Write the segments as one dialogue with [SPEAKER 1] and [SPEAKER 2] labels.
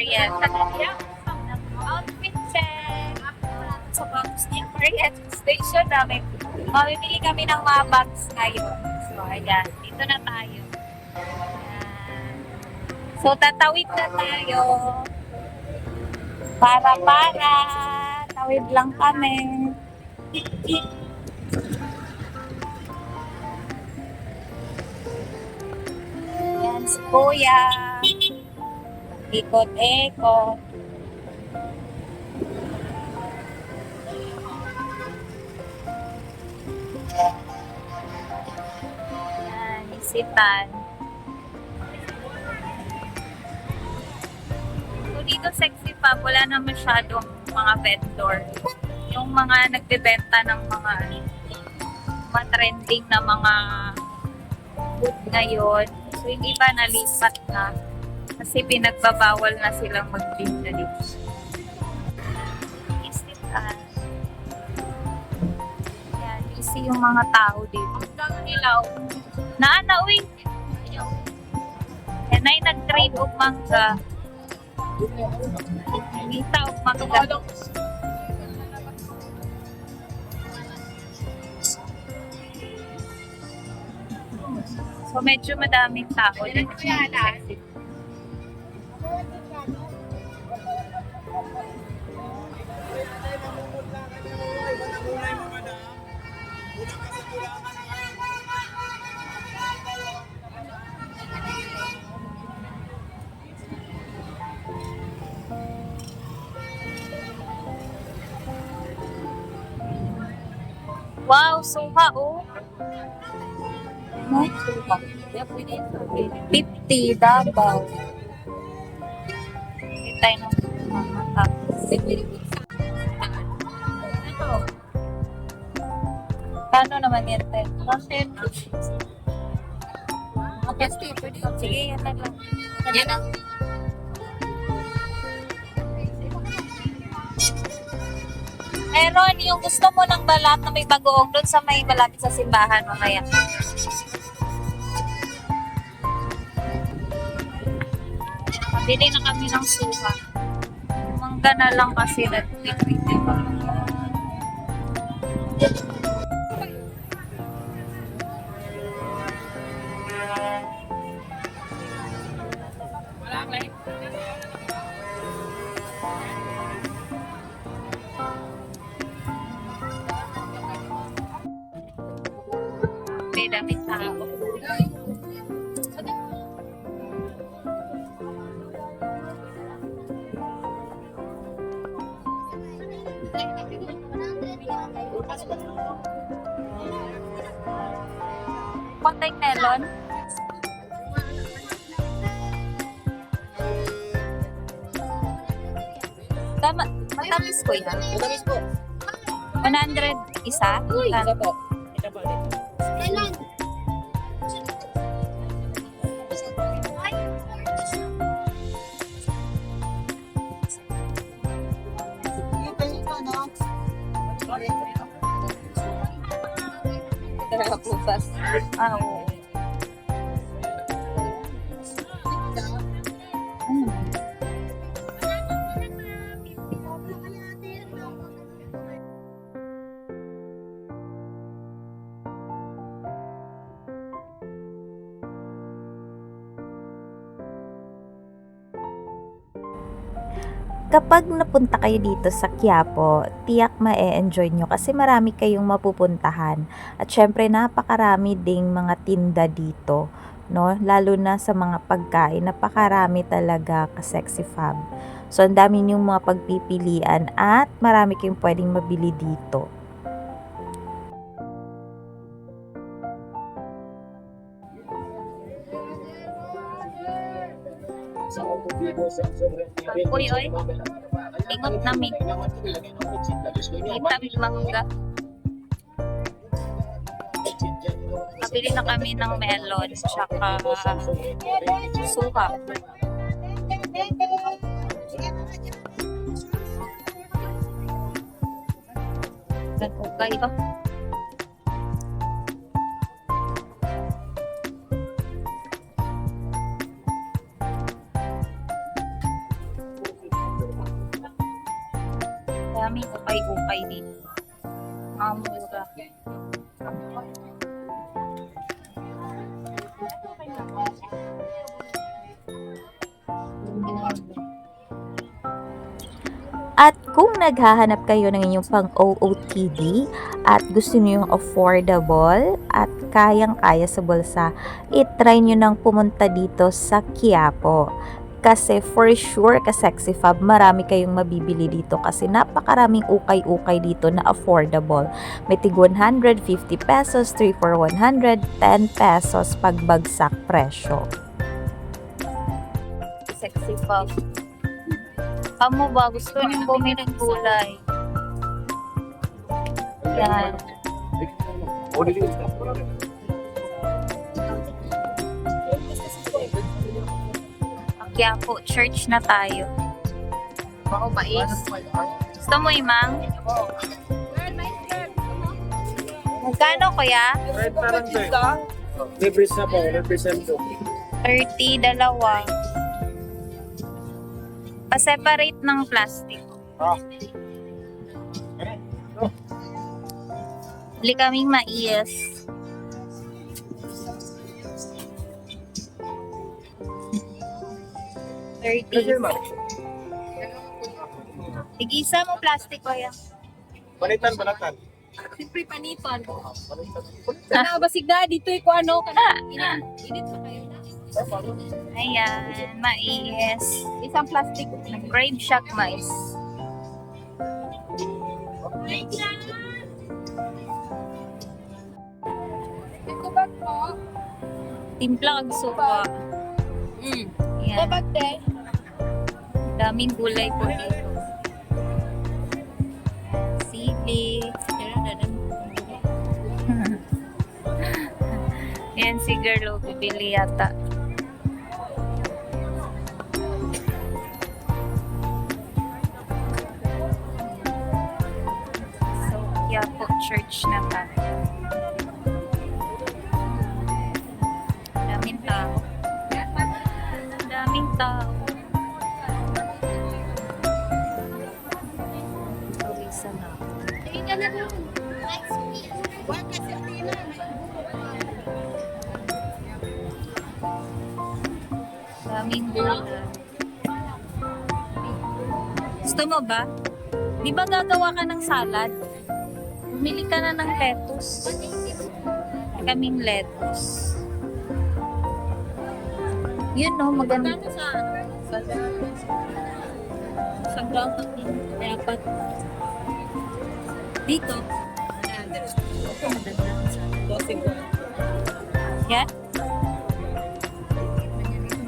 [SPEAKER 1] Marietta. Outfit check! Sa Bagus niya, Marietta Station namin. Mamimili kami ng mga bags ngayon. So, ayan. Dito na tayo. Ayan. So, tatawid na tayo. Para. Tawid lang kami. Ayan si Kuya. Ikot-ikot. Ayan, isitan. So, dito sexy pa. Wala na masyadong mga vendor. Yung mga nagbebenta ng mga trending na mga food ngayon. So, yung iba nalipat na. Kasi pinagbabawal na silang magtinda dito. Isitan. Ayan, busy yung mga tao dito. Nilaw. Uy! Yan ay nag-trade og mangga. Nita og mangga. So, medyo madaming tao dito. Wow, suha oh. 50 Davao. Hindi tayo ng mga tapos. Kano naman yan, te? 110. Okay, sige, yan na lang. Yan na. Meron, yung gusto mo ng balat na may bagoong doon sa may malapit sa simbahan mamaya. Bili na kami ng suha. Mangga na lang kasi nag-20 pa. May damit tao. Konteng melon. Tama, matamis ko yan.
[SPEAKER 2] Matamis po.
[SPEAKER 1] 100 isa?
[SPEAKER 2] Isa po. Isa po ulit.
[SPEAKER 3] Kailan?
[SPEAKER 2] Bukas.
[SPEAKER 1] Ah, oo.
[SPEAKER 4] Kapag napunta kayo dito sa Quiapo, tiyak ma-e-enjoy nyo kasi marami kayong mapupuntahan. At syempre napakarami ding mga tinda dito, no? Lalo na sa mga pagkain, napakarami talaga ka-sexy fab. So ang dami niyong mga pagpipilian at marami kayong pwedeng mabili dito.
[SPEAKER 1] Uy, oy. Ingot namin. Kita mangga. Pabili na kami ng melon tsaka suha. Okay ba? Daming ukay-ukay dito. Mura.
[SPEAKER 4] At kung naghahanap kayo ng inyong pang OOTD at gusto niyo yung affordable at kayang-kaya sa bulsa, itry nyo nang pumunta dito sa Quiapo. Kasi for sure, ka-Sexy Fab, marami kayong mabibili dito kasi napakaraming ukay-ukay dito na affordable. May tig 150 pesos, 3 for 100, 10 pesos pagbagsak presyo.
[SPEAKER 1] Sexy Fab. Amo ba? Gusto niyong bumili ng gulay? Yan. Quiapo Church na tayo. Gusto mo, Imang? Magkano, kuya?
[SPEAKER 2] Represent po, represent po.
[SPEAKER 1] 30, dalawa. Pa-separate ng plastic. Bili kaming mais. Tigisa mo plastic ko yan.
[SPEAKER 2] Palitan.
[SPEAKER 3] Siyempre panitan. Sana basig na dito ko ano kana init pa kayo na.
[SPEAKER 1] Ayan, mais.
[SPEAKER 3] Isang plastic.
[SPEAKER 1] Grave shock mais.
[SPEAKER 3] Ito ba po?
[SPEAKER 1] Timpla kag suka. Ayan.
[SPEAKER 3] Dapat de.
[SPEAKER 1] Daming gulay po dito. Sili. Ayan si girl, bibili yata. So, Quiapo Church na tayo. Daming tao. Daming tao. Isa na ako.
[SPEAKER 3] Tingnan na lang. Wag kasi tingnan.
[SPEAKER 1] Daming gulay. Gusto mo ba? Di ba gagawa ka ng salad? Bumili ka na ng lettuce. Kaming lettuce. Yun no, maganda. Sa ground din. Dapat. Dito. Ito maganda. Yan?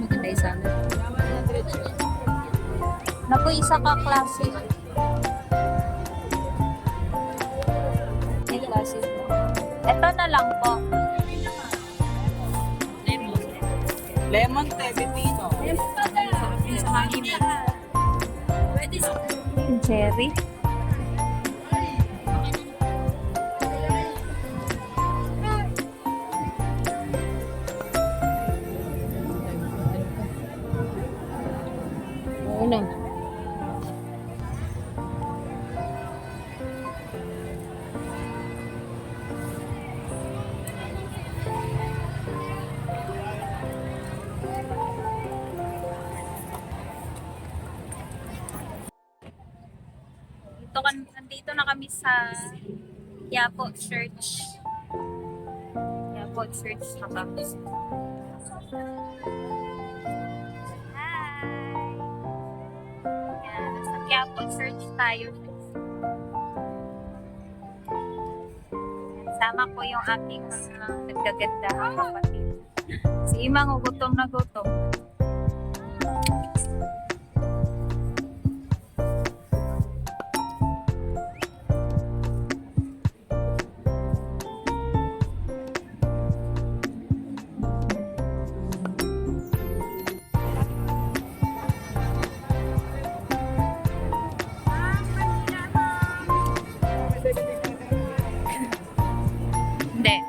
[SPEAKER 1] Maganda yung salad. Naku, isa ka klase. May klase po. Ito na lang po.
[SPEAKER 2] Lemon te, pipino.
[SPEAKER 1] Cherry.
[SPEAKER 3] Oo na.
[SPEAKER 1] Nandito na kami sa Quiapo Church. Quiapo Church na kami. Hi! Yan, sa Quiapo Church tayo. Sama ko yung aking mga nagagandahang kapatid. Si Imang, gutom na gutom. Hindi.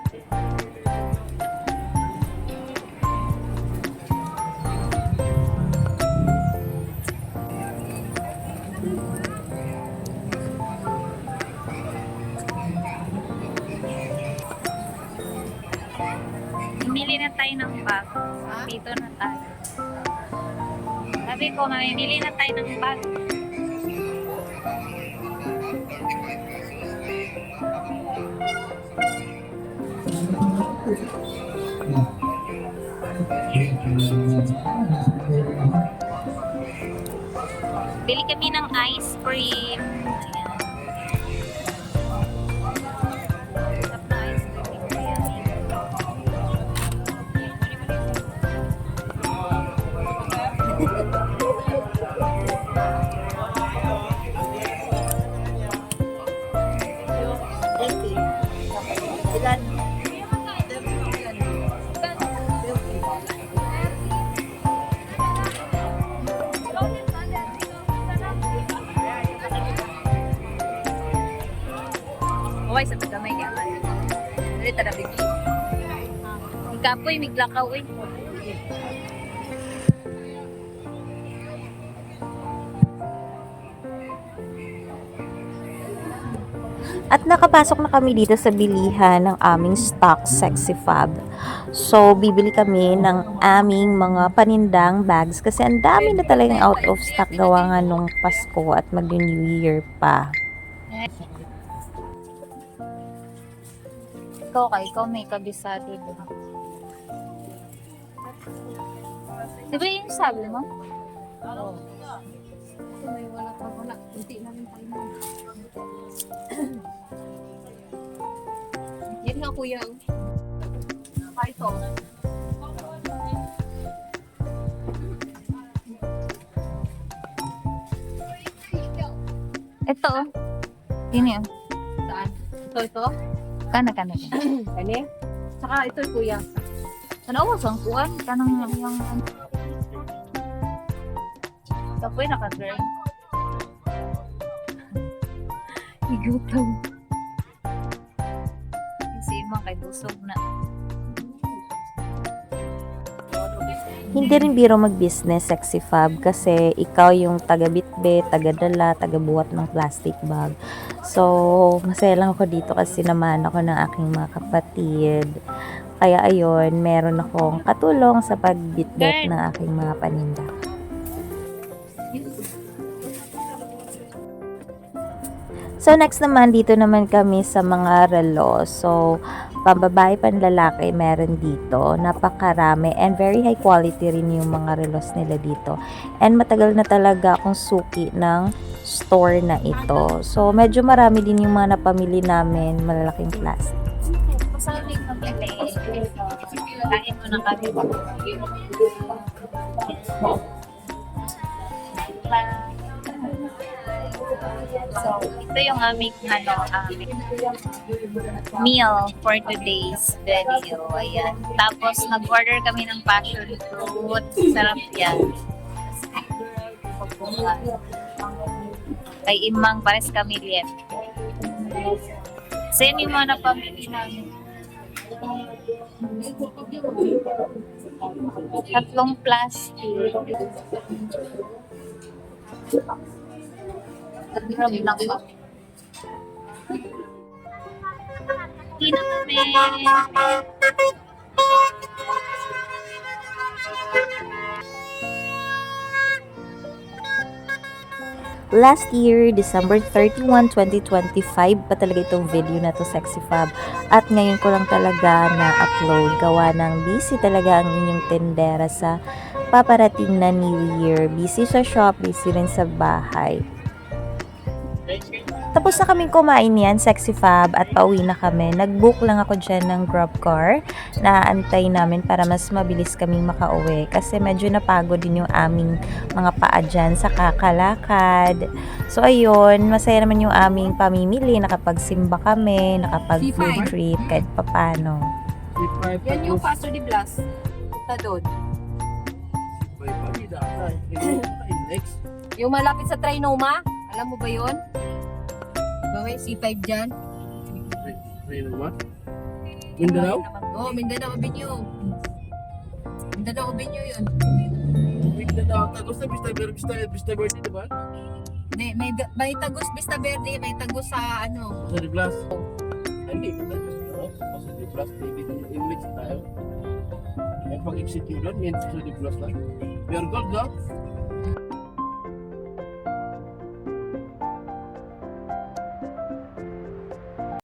[SPEAKER 1] Bili na tayo ng bag. Dito na tayo. Sabi ko, mamimili na tayo ng bag. Bili kami ng ice cream. Ayan. Sarap na ice cream. Ayan.
[SPEAKER 3] Ilan?
[SPEAKER 1] Uy, sa tagamay ka man. Dali tara bigla. Ikapoy, miglakaw eh.
[SPEAKER 4] At nakapasok na kami dito sa bilihan ng aming stock Sexy Fab. So, bibili kami ng aming mga panindang bags kasi ang dami na talagang out of stock gawa nga nung Pasko at mag-New Year pa.
[SPEAKER 1] Ikaw may kabisado doon. Di ba yung sabi mo?
[SPEAKER 3] Oo. May wala. Kunti na rin tayo. Yan nga kuya. Ito.
[SPEAKER 1] Ito oh. Yun yun.
[SPEAKER 3] Saan? Ito.
[SPEAKER 1] Kana.
[SPEAKER 3] Kani? Saka ito kuya.
[SPEAKER 1] Ano ako sang kuan? Kanang yung... Tapoy naka-girl. Igutom. Kasi imang kay busog na.
[SPEAKER 4] Hindi rin biro mag-business Sexy Fab kasi ikaw yung taga-bitbit, taga-dala, taga-buhat ng plastic bag. So, masaya lang ako dito kasi naman ako ng aking mga kapatid. Kaya ayun, meron akong katulong sa pagbitbit ng aking mga paninda. So, next naman, dito naman kami sa mga relo. So, pambabae, panlalaki, meron dito. Napakarami and very high quality rin yung mga relos nila dito. And matagal na talaga akong suki ng store na ito. So, medyo marami din yung mga napamili namin, malalaking plastic.
[SPEAKER 1] Pasaling mabili. Kain mo na kami. So, ito yung aming meal for today's video. Ayan. Tapos, nag-order kami ng passion fruit. Sarap yan. Kay Imang, pares kami liet. So, yun yung mga napamili namin. 3 plastic. Grab lang ba? Hindi na kami.
[SPEAKER 4] Last year, December 31, 2025 pa talaga itong video na to Sexy Fab. At ngayon ko lang talaga na-upload. Gawa ng busy talaga ang inyong tendera sa paparating na New Year. Busy sa shop, busy rin sa bahay. Tapos na kaming kumain yan, Sexy Fab, at pauwi na kami. Nag-book lang ako dyan ng grab car na antay namin para mas mabilis kaming makauwi. Kasi medyo napagod din yung aming mga paa dyan sa kakalakad. So, ayun, masaya naman yung aming pamimili. Nakapagsimba kami, nakapag-food trip, kahit papano.
[SPEAKER 3] Yan yung Pastor de Blas. Punta doon. Yung malapit sa Trinoma. Alam mo ba yun? Okay, C5 dyan.
[SPEAKER 2] Mindanao?
[SPEAKER 3] Oo, Mindanao Avenue. Mindanao Avenue yun.
[SPEAKER 2] Mindanao. Tagos na Vista Verde, di ba?
[SPEAKER 3] May Tagus Vista Verde, may Tagus sa ano.
[SPEAKER 2] Sa Blas. Hindi, Tagos na. Sa Blas, TV. English tayo. May pag-exit nyo doon, may sa di plus na. Pure gold, no?